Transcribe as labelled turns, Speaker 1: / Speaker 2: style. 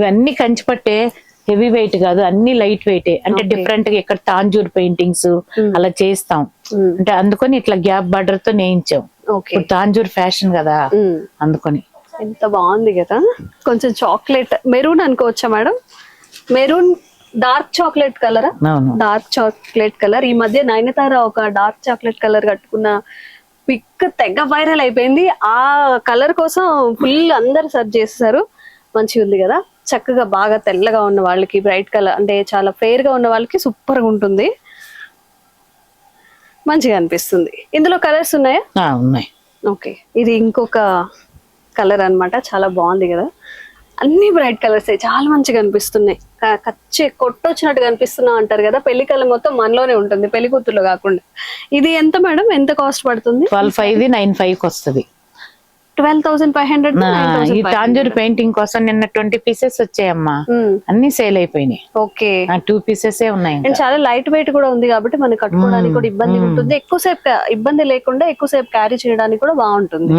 Speaker 1: ఇవన్నీ కంచిపట్టే, heavy weight కాదు, అన్ని లైట్ వెయిట్. అంటే డిఫరెంట్ గా ఇక్కడ తాంజూర్ పెయింటింగ్స్ అలా చేస్తాం. అంటే అందుకని ఇట్లా గ్యాప్ బార్డర్ తో నేయించాం. ఇప్పుడు తాంజూర్ ఫ్యాషన్ కదా, అందుకని.
Speaker 2: ఎంత బాగుంది కదా. కొంచెం చాక్లెట్ మెరూన్ అనుకోవచ్చా మేడం? మెరూన్ డార్క్ చాక్లెట్ కలరా? Dark chocolate colour. ఈ మధ్య నయనతార ఒక డార్క్ చాక్లెట్ కలర్ కట్టుకున్న పిక్ తెగ వైరల్ అయిపోయింది. ఆ కలర్ కోసం ఫుల్ అందరు సర్చ్ చేస్తారు. మంచిగా ఉంది కదా, చక్కగా బాగా తెల్లగా ఉన్న వాళ్ళకి, బ్రైట్ కలర్ అంటే చాలా ఫెయిర్ గా ఉన్న వాళ్ళకి సూపర్ గా ఉంటుంది, మంచిగా అనిపిస్తుంది. ఇందులో కలర్స్ ఉన్నాయా?
Speaker 1: ఉన్నాయి.
Speaker 2: ఓకే, ఇది ఇంకొక కలర్ అన్నమాట. చాలా బాగుంది కదా, అన్ని బ్రైట్ కలర్స్ చాలా మంచిగా అనిపిస్తున్నాయి. కొట్టొచ్చినట్టు కనిపిస్తున్నా అంటారు కదా, పెళ్లి కలర్ మొత్తం మనలోనే ఉంటుంది, పెళ్లి కూతుర్లో కాకుండా. ఇది ఎంత మేడం, ఎంత కాస్ట్ పడుతుంది?
Speaker 1: 12,595 వస్తుంది.
Speaker 2: 12,500.
Speaker 1: ఈ తాంజూర్ పెయింటింగ్ కోసం నిన్న 20 పీసెస్ వచ్చాయమ్మా, అన్ని సేల్ అయిపోయినాయి.
Speaker 2: ఓకే,
Speaker 1: 2 పీసెస్ ఉన్నాయి.
Speaker 2: చాలా లైట్ వెయిట్ కూడా ఉంది కాబట్టి మనకి కట్టుకోవడానికి కూడా ఇబ్బంది ఉంటుంది. ఎక్కువసేపు ఇబ్బంది లేకుండా ఎక్కువసేపు క్యారీ చేయడానికి కూడా బాగుంటుంది.